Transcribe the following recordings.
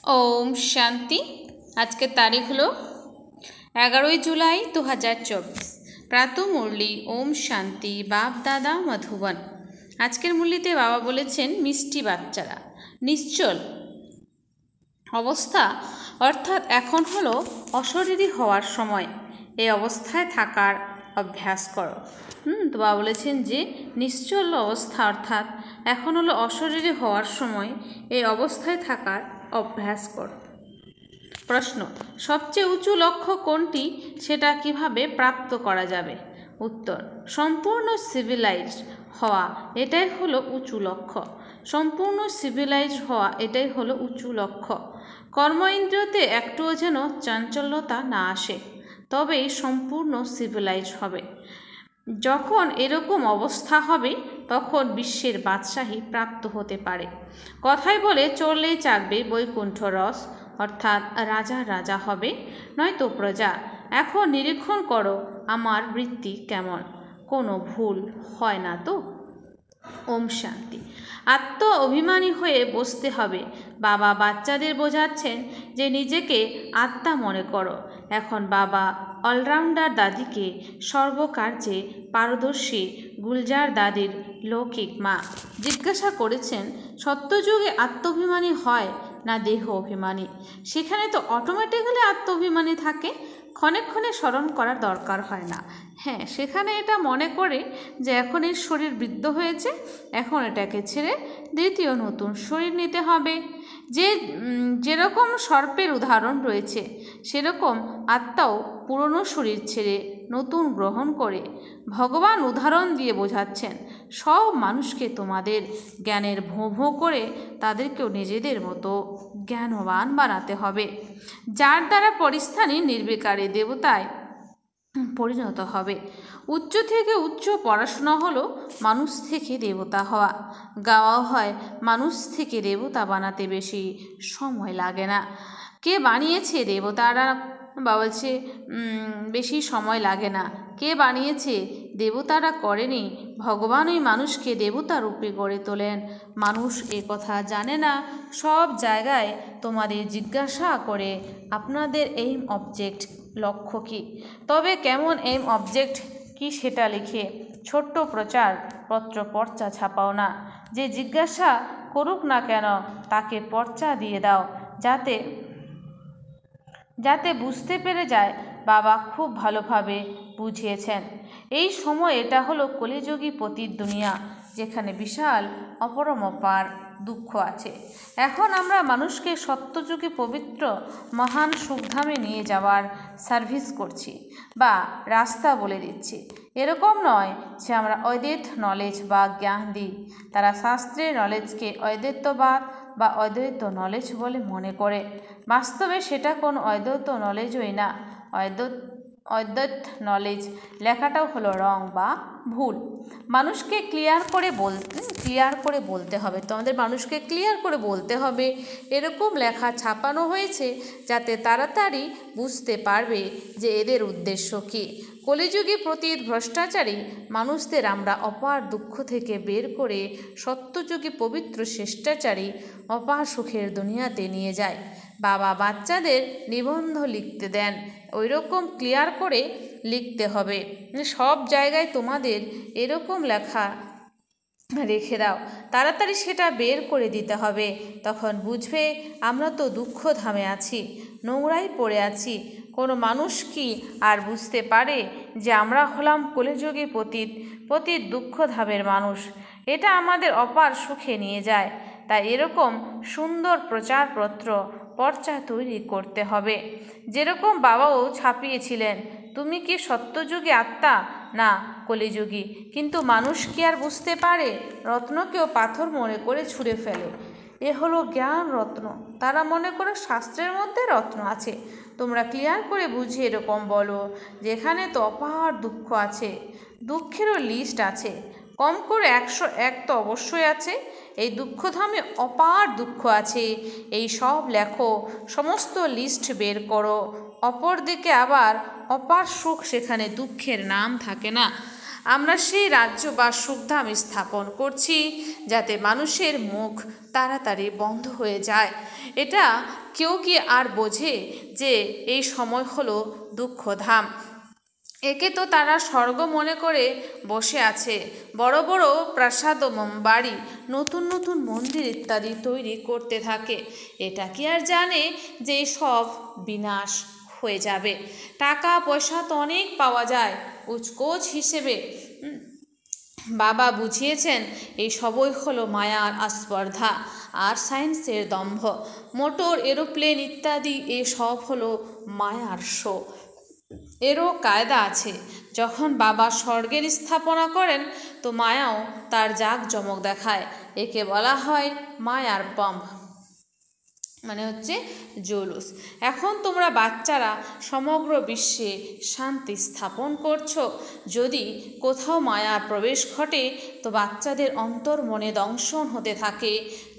ओम शांति। आज के तारीख हलो 11 जुलाई 2024। प्रातः मुरली ओम शांति बाप दादा मधुबन। आजकेर मुरलीते बाबा बोलेছেন मिष्टि बाच्चारा निश्चल अवस्था अर्थात एखन हलो अशरीरी हওয়ার समय এই অবস্থায় থাকার अभ्यास करो। तो बाबा बोलेছেন যে निश्चल अवस्था अर्थात এখন হলো অশরীরী হওয়ার সময় এই অবস্থায় থাকার অভ্যাস কর। প্রশ্ন, সবচেয়ে উঁচু লক্ষ্য কোনটি, সেটা কিভাবে প্রাপ্ত করা যাবে? উত্তর, সম্পূর্ণ সিভিলাইজ হওয়া এটাই হলো উঁচু লক্ষ্য। সম্পূর্ণ সিভিলাইজ হওয়া এটাই হলো উঁচু লক্ষ্য। কর্ম ইন্দ্রিয়তে একটুও যেন চাঞ্চল্যতা না আসে, তবেই সম্পূর্ণ সিভিলাইজ হবে। যখন এরকম অবস্থা হবে তখন বিশ্বের বাদশাহী প্রাপ্ত হতে পারে। কথায় বলে চললেই চাকবে বৈকুণ্ঠ রস, অর্থাৎ রাজা রাজা হবে নয়তো প্রজা। এখন নিরীক্ষণ করো আমার বৃত্তি কেমন, কোনো ভুল হয় না তো? ওম শান্তি। আত্ম অভিমানী হয়ে বসতে হবে। বাবা বাচ্চাদের বোঝাচ্ছেন যে নিজেকে আত্মা মনে করো। এখন বাবা অলরাউন্ডার দাদিকে সর্বকার্যে পারদর্শী গুলজার দাদির লৌকিক মা জিজ্ঞাসা করেছেন, সত্যযুগে আত্মাভিমানী হয় না দেহ অভিমানী? সেখানে তো অটোমেটিক্যালি আত্মাভিমানী থাকে, ক্ষণে ক্ষণে স্মরণ করার দরকার হয় না। হ্যাঁ, সেখানে এটা মনে করে যে এখন এর শরীর বৃদ্ধ হয়েছে, এখন এটাকে ছেড়ে দ্বিতীয় নতুন শরীর নিতে হবে। যেরকম সর্পের উদাহরণ রয়েছে, সেরকম আত্মাও পুরনো শরীর ছেড়ে নতুন গ্রহণ করে। ভগবান উদাহরণ দিয়ে বোঝাচ্ছেন, সব মানুষকে তোমাদের জ্ঞানের ভোঁ ভোঁ করে তাদেরকেও নিজেদের মতো জ্ঞানবান বানাতে হবে, যার দ্বারা পরিস্থানী নির্বিকারে দেবতায় পরিণত হবে। উচ্চ থেকে উচ্চ পড়াশোনা হলো মানুষ থেকে দেবতা হওয়া। গাওয়া হয় মানুষ থেকে দেবতা বানাতে বেশি সময় লাগে না। কে বানিয়েছে দেবতারা? বা বলছে বেশি সময় লাগে না। কে বানিয়েছে? দেবতারা করেনি, ভগবান ওই মানুষকে দেবতা রূপে গড়ে তোলেন। মানুষ এ কথা জানে না। সব জায়গায় তোমাদের জিজ্ঞাসা করে আপনাদের এইম অবজেক্ট লক্ষ্য কী, তবে কেমন এইম অবজেক্ট কি সেটা লিখে ছোট্ট প্রচার পত্র পর্চা ছাপাও না। যে জিজ্ঞাসা করুক না কেন তাকে পর্চা দিয়ে দাও, যাতে বুঝতে পেরে যায় বাবা খুব ভালোভাবে বুঝিয়েছেন। এই সময় এটা হলো কলিযুগী পতিত দুনিয়া, যেখানে বিশাল অপরমপার দুঃখ আছে। এখন আমরা মানুষকে সত্যযুগী পবিত্র মহান সুখধামে নিয়ে যাওয়ার সার্ভিস করছি বা রাস্তা বলে দিচ্ছি। এরকম নয় যে আমরা অদ্বৈত নলেজ বা জ্ঞান দিই। তারা শাস্ত্রের নলেজকে অদ্বৈতবাদ বা অদ্বৈত নলেজ বলে মনে করে। বাস্তবে সেটা কোনো অদ্বৈত নলেজই না। অদ্বৈত নলেজ লেখাটাও হলো রং বা ভুল। মানুষকে ক্লিয়ার করে বলতে হবে। তো আমাদের মানুষকে ক্লিয়ার করে বলতে হবে, এরকম লেখা ছাপানো হয়েছে যাতে তাড়াতাড়ি বুঝতে পারবে যে এদের উদ্দেশ্য কী। কলিযুগী পতিত ভ্রষ্টাচারী মানুষদের আমরা অপার দুঃখ থেকে বের করে সত্যযুগী পবিত্র শ্রেষ্টাচারী অপার সুখের দুনিয়াতে নিয়ে যায়। বাবা বাচ্চাদের নিবন্ধ লিখতে দেন, ওই রকম ক্লিয়ার করে লিখতে হবে। সব জায়গায় তোমাদের এরকম লেখা রেখে দাও, তাড়াতাড়ি সেটা বের করে দিতে হবে। তখন বুঝবে আমরা তো দুঃখ ধামে আছি, নোংরাই পড়ে আছি। কোনো মানুষ কি আর বুঝতে পারে যে আমরা হলাম কলিযুগী পতিত দুঃখ ধামের মানুষ? এটা আমাদের অপার সুখে নিয়ে যায়। তাই এরকম সুন্দর প্রচারপত্র পর্চা তৈরি করতে হবে। যেরকম বাবাও ছাপিয়েছিলেন, তুমি কি সত্যযুগী আত্মা না কলিযুগী? কিন্তু মানুষ কি আর বুঝতে পারে? রত্নকেও পাথর মনে করে ছুঁড়ে ফেলে। এ হলো জ্ঞান রত্ন। তারা মনে করে শাস্ত্রের মধ্যে রত্ন আছে। তোমরা ক্লিয়ার করে বুঝিয়ে এরকম বলো, যেখানে তো অপার দুঃখ আছে, দুঃখেরও লিস্ট আছে, কম করে 101 তো অবশ্যই আছে। এই দুঃখধামে অপার দুঃখ আছে, এই সব লেখো, সমস্ত লিস্ট বের করো। অপরদিকে আবার অপার সুখ, সেখানে দুঃখের নাম থাকে না। আমরা সেই রাজ্য বা সুখধাম স্থাপন করছি যাতে মানুষের মুখ তাড়াতাড়ি বন্ধ হয়ে যায় এটা কেউ কি আর বোঝে যে এই সময় হলো দুঃখধাম। একে তো তারা স্বর্গ মনে করে বসে আছে। বড় বড় প্রাসাদ ও বাড়ি, নতুন নতুন মন্দির ইত্যাদি তৈরি করতে থাকে। এটা কি আর জানে যে সব বিনাশ হয়ে যাবে? টাকা পয়সা তো অনেক পাওয়া যায় উচকোচ হিসেবে। বাবা বুঝিয়েছেন এই সবই হলো মায়ার আস্পর্ধা আর সায়েন্সের দম্ভ। মোটর, এরোপ্লেন ইত্যাদি এসব হলো মায়ার শো। এরও কায়দা আছে। যখন বাবা স্বর্গের স্থাপনা করেন তো মায়াও তার জাঁকজমক দেখায়। একে বলা হয় মায়ার পম্প, মানে হচ্ছে জৌলুস। এখন তোমরা বাচ্চারা সমগ্র বিশ্বে শান্তি স্থাপন করছো। যদি কোথাও মায়ার প্রবেশ ঘটে তো বাচ্চাদের অন্তর মনে দংশন হতে থাকে।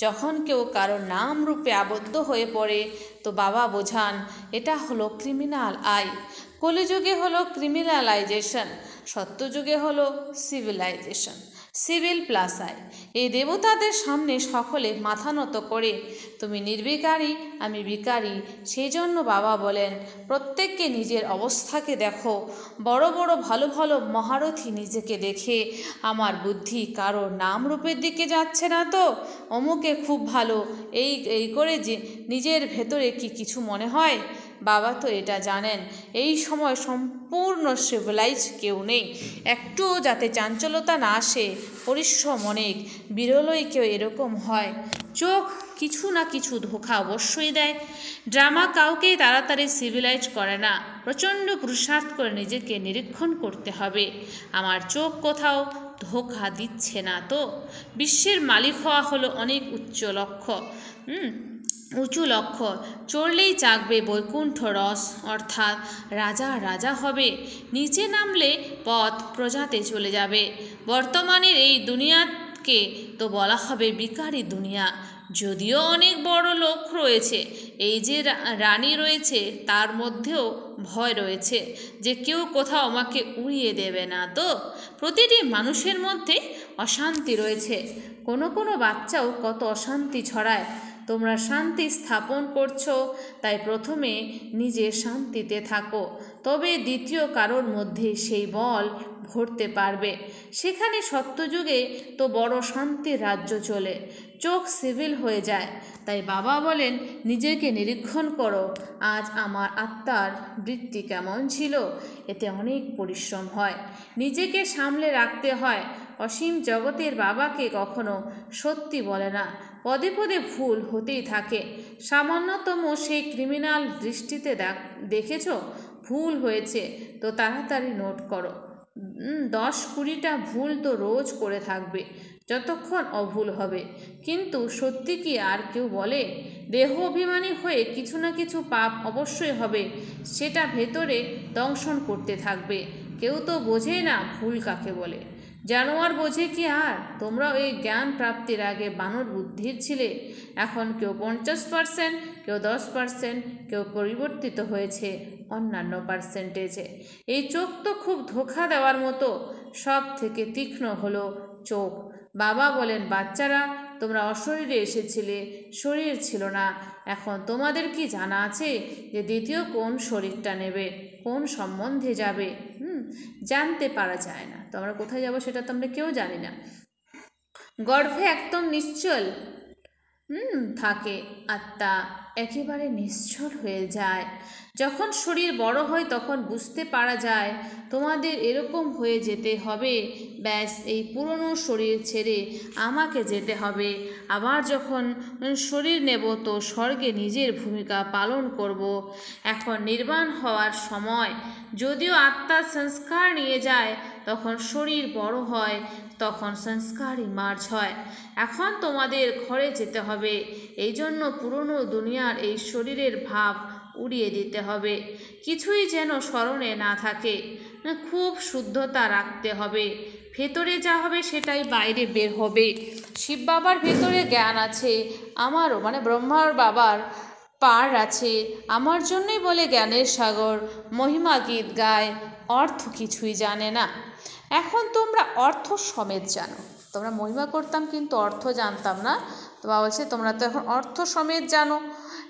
যখন কেউ কারোর নাম রূপে আবদ্ধ হয়ে পড়ে তো বাবা বোঝান এটা হলো ক্রিমিনাল আই। কলিযুগে হলো ক্রিমিনালাইজেশন, সত্যযুগে হলো সিভিলাইজেশন, সিভিল প্লাস আই। এই দেবতাদের সামনে সকলে মাথা নত করে। তুমি নির্বিকারী, আমি বিকারী। সেই জন্য বাবা বলেন প্রত্যেককে নিজের অবস্থাকে দেখো। বড় বড় ভালো ভালো মহারথী নিজেকে দেখে আমার বুদ্ধি কারোর নাম রূপের দিকে যাচ্ছে না তো? অমুকে খুব ভালো, এই করে যে নিজের ভেতরে কি কিছু মনে হয়? বাবা তো এটা জানেন এই সময় সম্পূর্ণ সিভিলাইজ কেউ নেই। একটুও যাতে চাঞ্চল্যতা না আসে, পরিশ্রম অনেক, বিরলই কেউ এরকম হয়। চোখ কিছু না কিছু ধোঁকা অবশ্যই দেয়। ড্রামা কাউকেই তাড়াতাড়ি সিভিলাইজ করে না। প্রচণ্ড পুরুষার্থ করে নিজেকে নিরীক্ষণ করতে হবে, আমার চোখ কোথাও ধোঁকা দিচ্ছে না তো। বিশ্বের মালিক হওয়া হলো অনেক উঁচু লক্ষ্য। চড়লেই চাকবে বৈকুণ্ঠ রস, অর্থাৎ রাজা রাজা হবে। নিচে নামলে পথ প্রজাতে চলে যাবে। বর্তমানের এই দুনিয়াকে তো বলা হবে বিকারী দুনিয়া। যদিও অনেক বড় লোক রয়েছে, এই যে রানী রয়েছে তার মধ্যেও ভয় রয়েছে যে কেউ কোথাও আমাকে উড়িয়ে দেবে না তো। প্রতিটি মানুষের মধ্যে অশান্তি রয়েছে। কোনো কোনো বাচ্চাও কত অশান্তি ছড়ায়। তোমরা শান্তি স্থাপন করছো, তাই প্রথমে নিজে শান্তিতে থাকো, তবে দ্বিতীয় কারোর মধ্যে সেই বল ভরতে পারবে। সেখানে সত্যযুগে তো বড় শান্তির রাজ্য চলে, চোখ সিভিল হয়ে যায়। তাই বাবা বলেন নিজেকে নিরীক্ষণ করো, আজ আমার আত্মার বৃত্তি কেমন ছিল। এতে অনেক পরিশ্রম হয়, নিজেকে সামলে রাখতে হয়। অসীম জগতের বাবাকে কখনো সত্যি বলে না, পদে পদে ভুল হতেই থাকে। সামান্যতম সেই ক্রিমিনাল দৃষ্টিতে দেখেছ ভুল হয়েছে তো তাড়াতাড়ি নোট করো। 10-20টা ভুল তো রোজ করে থাকবে যতক্ষণ অভুল হবে। কিন্তু সত্যি কি আর কেউ বলে? দেহ অভিমানী হয়ে কিছু না কিছু পাপ অবশ্যই হবে, সেটা ভেতরে দংশন করতে থাকবে। কেউ তো বোঝেই না ভুল কাকে বলে। জানোয়ার বোঝে কি আর? তোমরা এই জ্ঞান প্রাপ্তির আগে বানর বুদ্ধির ছিলে। এখন কেউ 50%, কেউ 10%, কেউ পরিবর্তিত হয়েছে অন্যান্য পার্সেন্টেজে। এই চোখ তো খুব ধোঁকা দেওয়ার মতো। সব থেকে তীক্ষ্ণ হলো চোখ। বাবা বলেন বাচ্চারা, তোমরা অশরীরে এসেছিলে, শরীর ছিল না। এখন তোমাদের কি জানা আছে যে দ্বিতীয় কোন শরীরটা নেবে, কোন সম্বন্ধে যাবে? জানতে পারা যায় না। তো আমরা কোথায় যাব সেটা তো আমরা কেউ জানি না। গর্ভে একদম নিশ্চল থাকে, আত্মা একেবারে নিশ্চল হয়ে যায়। যখন শরীর বড় হয় তখন বুঝতে পারা যায় তোমাদের এরকম হয়ে যেতে হবে। ব্যাস, এই পুরনো শরীর ছেড়ে আমাকে যেতে হবে। আবার যখন শরীর নেব তো স্বর্গে নিজের ভূমিকা পালন করব। এখন নির্বাণ হওয়ার সময়। যদিও আত্মা সংস্কার নিয়ে যায় তখন শরীর বড় হয়, তখন সংস্কারই মার্জ হয়। এখন তোমাদের ঘরে যেতে হবে, এই জন্য পুরনো দুনিয়ার এই শরীরের ভাব উড়িয়ে দিতে হবে। কিছুই যেন স্মরণে না থাকে, খুব শুদ্ধতা রাখতে হবে। ভেতরে যা হবে সেটাই বাইরে বের হবে। শিব বাবার ভেতরে জ্ঞান আছে, আমারও মানে ব্রহ্মার বাবার পার আছে। আমার জন্যই বলে জ্ঞানের সাগর, মহিমা গীত গায়, অর্থ কিছুই জানে না। এখন তোমরা অর্থ সমেত জানো। তোমরা মহিমা করতাম কিন্তু অর্থ জানতাম না। তো বাবা বলছে তোমরা তো এখন অর্থ সমেত জানো।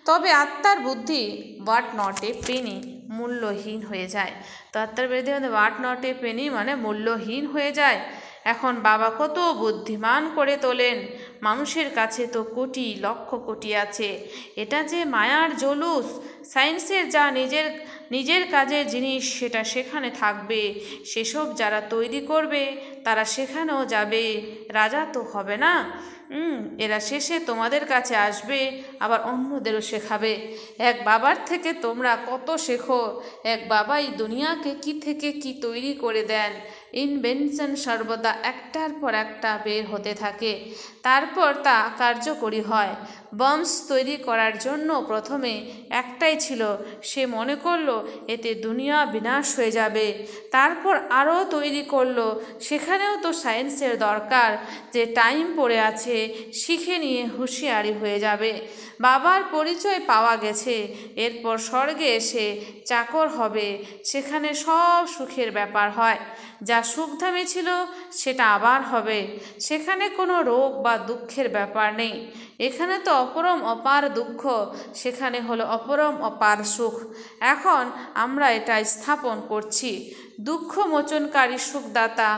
তবে আত্মার বুদ্ধি হোয়াট নট এ পেনি মূল্যহীন হয়ে যায়। তো আত্মার বুদ্ধি মানে হোয়াট নট এ পেনি মানে মূল্যহীন হয়ে যায়। এখন বাবা কত বুদ্ধিমান করে তোলেন, মানুষের কাছে তো কোটি লক্ষ কোটি আছে। এটা যে মায়ার জলুস, সায়েন্সের যা নিজের কাজের জিনিস সেটা সেখানে থাকবে, সেসব যারা তৈরি করবে তারা সেখানেও যাবে, রাজা তো হবে না। এরা শেষে তোমাদের কাছে আসবে, আবার অন্যদেরও শেখাবে। এক বাবার থেকে তোমরা কত শেখো। এক বাবাই দুনিয়াকে কি থেকে কি তৈরি করে দেন। ইনভেনশন সর্বদা একটার পর একটা বের হতে থাকে, তারপর তা কার্যকরী হয়। বম্বস তৈরি করার জন্য প্রথমে একটাই ছিল, সে মনে করলো এতে দুনিয়া বিনাশ হয়ে যাবে। তারপর আরও তৈরি করলো, সেখানেও তো সায়েন্সের দরকার, যে টাইম পড়ে আছে শিখে নিয়ে হুঁশিয়ারি হয়ে যাবে। বাবার পরিচয় পাওয়া গেছে, এরপর স্বর্গে এসে চাকর হবে, সেখানে সব সুখের ব্যাপার হয়। যা সুখধামে ছিল সেটা আবার হবে, সেখানে কোনো রোগ বা দুঃখের ব্যাপার নেই। এখানে তো অপরম অপার দুঃখ, সেখানে হলো অপরম অপার সুখ। এখন আমরা এটা স্থাপন করছি। দুঃখ মোচনকারী সুখদাতা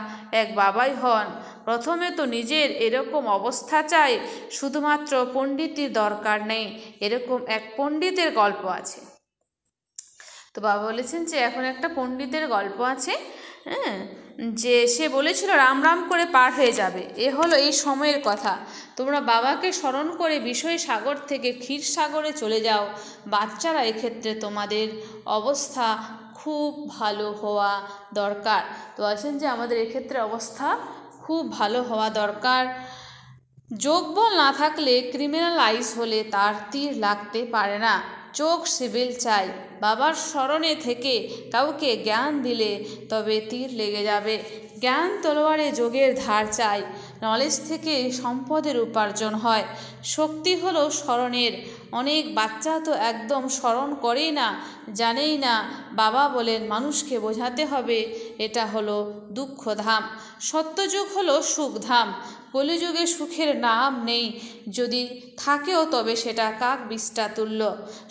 এক বাবাই হন। প্রথমে তো নিজের এরকম অবস্থা চাই, শুধুমাত্র পণ্ডিতের দরকার নেই। এরকম এক পণ্ডিতের গল্প আছে। তো বাবা বলেছেন যে এখন একটা পণ্ডিতের গল্প আছে, যে সে বলেছিল রাম রাম করে পার হয়ে যাবে। এ হলো এই সময়ের কথা। তোমরা বাবাকে স্মরণ করে বিষয় সাগর থেকে ক্ষীর সাগরে চলে যাও। বাচ্চারা, এক্ষেত্রে তোমাদের অবস্থা খুব ভালো হওয়া দরকার। তো আছেন যে আমাদের এক্ষেত্রে অবস্থা খুব ভালো হওয়া দরকার। যোগবল না থাকলে ক্রিমিনালাইজ হলে তার তীর লাগতে পারে না। চোখ সিভিল চাই। বাবার স্মরণে থেকে কাউকে জ্ঞান দিলে তবে তীর লেগে যাবে। জ্ঞান তলোয়ারে যোগের ধার চাই। নলেজ থেকে সম্পদের উপার্জন হয়। শক্তি হলো স্মরণের। অনেক বাচ্চা তো একদম স্মরণ করেই না, জানেই না। বাবা বলেন মানুষকে বোঝাতে হবে এটা হলো দুঃখধাম, সত্যযুগ হলো সুখধাম। কলিযুগে সুখের নাম নেই, যদি থাকেও তবে সেটা কাক বিষ্ঠা তুল্য।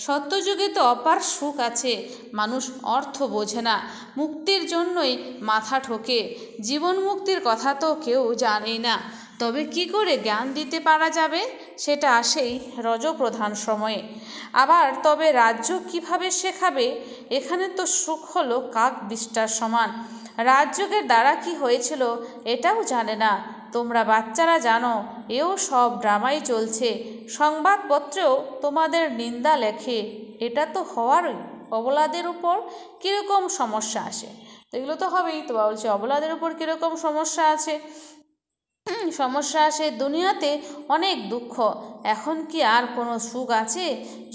সত্যযুগে তো অপার সুখ আছে, মানুষ অর্থ বোঝে না, মুক্তির জন্যই মাথা ঠোকে। জীবন মুক্তির কথা তো কেউ জানেই না। তবে কি করে জ্ঞান দিতে পারা যাবে, সেটা আসেই রজপ্রধান সময়ে। আবার তবে রাজ্য কিভাবে শেখাবে, এখানে তো সুখ হলো কাক বিষ্ঠার সমান। রাজযোগের দ্বারা কি হয়েছিল এটাও জানে না। তোমরা বাচ্চারা জানো এও সব ড্রামাই চলছে। সংবাদপত্রেও তোমাদের নিন্দা লেখে, এটা তো হওয়ারই। অবলাদের উপর কীরকম সমস্যা আসে, তো এগুলো তো হবেই। তো বলছে অবলাদের উপর কীরকম সমস্যা আছে, সমস্যা আসে দুনিয়াতে অনেক দুঃখ। এখন কি আর কোনো সুখ আছে?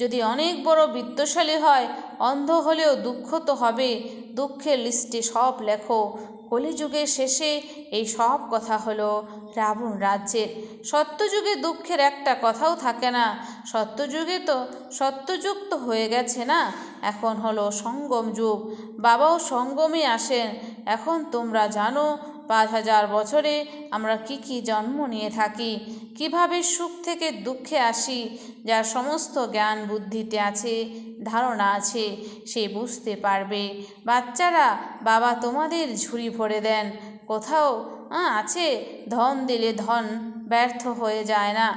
যদি অনেক বড় বিত্তশালী হয়, অন্ধ হলেও দুঃখ তো হবে। দুঃখের লিস্টে সব লেখো। কলিযুগের শেষে এই সব কথা হলো রাবণ রাজ্যের। সত্যযুগে দুঃখের একটা কথাও থাকে না। সত্যযুগ তো হয়ে গেছে না, এখন হলো সঙ্গম যুগ। বাবাও সঙ্গমে আসেন। এখন তোমরা জানো 5000 বছরে আমরা কি জন্ম নিয়ে থাকি, কিভাবে সুখ থেকে দুঃখে আসি। যার সমস্ত জ্ঞান বুদ্ধিতে আছে, ধারণা আছে, সে বুঝতে পারবে। বাচ্চারা, বাবা তোমাদের ঝুড়ি ভরে দেন। কোথাও আছে ধন দিলে ধন ব্যর্থ হয়ে যায় না,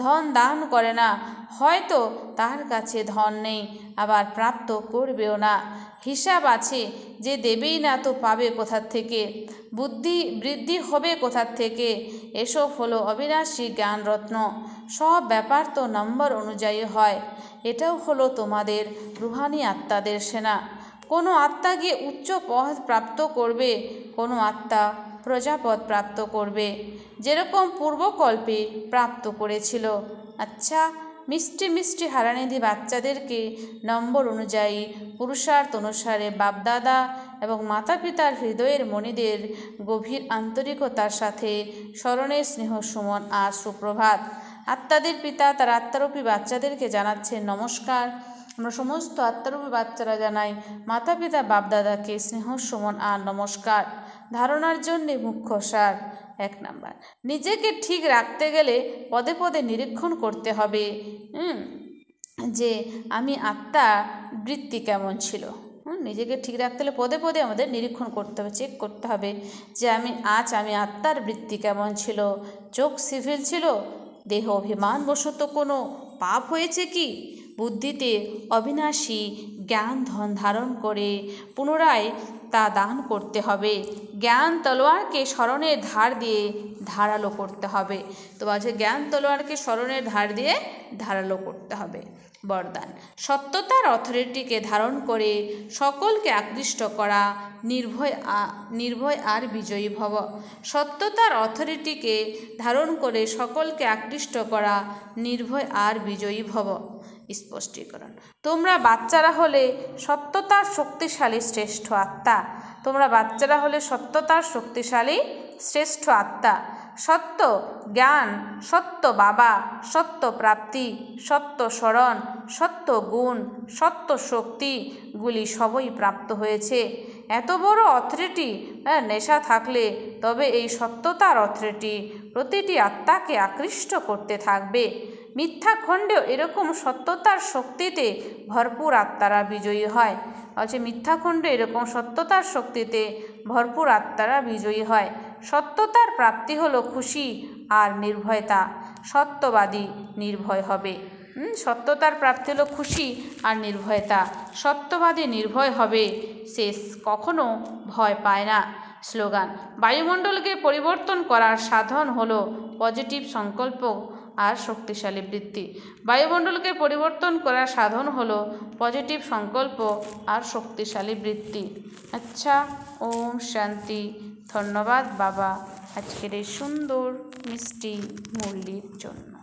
ধন দান করে না, হয়তো তার কাছে ধন নেই, আবার প্রাপ্ত করবেও না। হিসাব আছে, যে দেবেই না তো পাবে কোথার থেকে, বুদ্ধি বৃদ্ধি হবে কোথার থেকে। এসব হলো অবিনাশী জ্ঞানরত্ন। সব ব্যাপার তো নম্বর অনুযায়ী হয়। এটাও হলো তোমাদের রুহানি আত্মাদের সেনা। কোনো আত্মা গিয়ে উচ্চ পদ প্রাপ্ত করবে, কোনো আত্মা প্রজাপদ প্রাপ্ত করবে, যেরকম পূর্বকল্পে প্রাপ্ত করেছিল। আচ্ছা, মিষ্টি মিষ্টি হারানিধি বাচ্চাদেরকে নম্বর অনুযায়ী পুরুষার্থ অনুসারে বাপদাদা এবং মাতা পিতার হৃদয়ের মণিদের গভীর আন্তরিকতার সাথে স্মরণের স্নেহ সুমন আর সুপ্রভাত। আত্মাদের পিতা তার আত্মারূপী বাচ্চাদেরকে জানাচ্ছেন নমস্কার। আমরা সমস্ত আত্মারূপী বাচ্চারা জানাই মাতা পিতা বাপদাদাকে স্নেহ সুমন আর নমস্কার। ধারণার জন্যে মুখ্য সার। 1 নাম্বার, নিজেকে ঠিক রাখতে গেলে পদে পদে নিরীক্ষণ করতে হবে। যে আমি আত্মা বৃত্তি কেমন ছিল। নিজেকে ঠিক রাখতে হলে পদে পদে আমাদের নিরীক্ষণ করতে হবে, চেক করতে হবে যে আমি আত্মার বৃত্তি কেমন ছিল। চোখ সিভিল ছিল, দেহ অভিমানবশত কোনো পাপ হয়েছে কি, বুদ্ধিতে অবিনাশী জ্ঞান ধন ধারণ করে পুনরায় তা দান করতে হবে। জ্ঞান তলোয়ারকে স্মরণের ধার দিয়ে ধারালো করতে হবে। তো বলছে জ্ঞান তলোয়ারকে স্মরণের ধার দিয়ে ধারালো করতে হবে। বরদান, সত্যতার অথরিটিকে ধারণ করে সকলকে আকৃষ্ট করা, নির্ভয় আর বিজয়ী ভব। সত্যতার অথরিটিকে ধারণ করে সকলকে আকৃষ্ট করা, নির্ভয় আর বিজয়ী ভব। স্পষ্টীকরণ, তোমরা বাচ্চারা হলে সত্যতার শক্তিশালী শ্রেষ্ঠ আত্মা। তোমরা বাচ্চারা হলে সত্যতার শক্তিশালী শ্রেষ্ঠ আত্মা। সত্য জ্ঞান, সত্য বাবা, সত্য প্রাপ্তি, সত্য স্মরণ, সত্য গুণ, সত্য শক্তিগুলি সবই প্রাপ্ত হয়েছে। এত বড় অথরিটি নেশা থাকলে তবে এই সত্যতার অথরিটি প্রতিটি আত্মাকে আকৃষ্ট করতে থাকবে। মিথ্যা খণ্ডেও এরকম সত্যতার শক্তিতে ভরপুর আত্মারা বিজয়ী হয়। বলছে মিথ্যা খণ্ডে এরকম সত্যতার শক্তিতে ভরপুর আত্মারা বিজয়ী হয়। সত্যতার প্রাপ্তি হলো খুশি আর নির্ভয়তা। সত্যবাদী নির্ভয় হবে। সত্যতার প্রাপ্তি হলো খুশি আর নির্ভয়তা। সত্যবাদী নির্ভয় হবে, সে কখনো ভয় পায় না। স্লোগান, বায়ুমণ্ডলকে পরিবর্তন করার সাধন হলো পজিটিভ সংকল্প আর শক্তিশালী বৃত্তি। বায়ুমণ্ডলকে পরিবর্তন করার সাধন হলো পজিটিভ সংকল্প আর শক্তিশালী বৃত্তি। আচ্ছা, ওম শান্তি। ধন্যবাদ বাবা আজকের এই সুন্দর মিষ্টি মুরলির জন্য।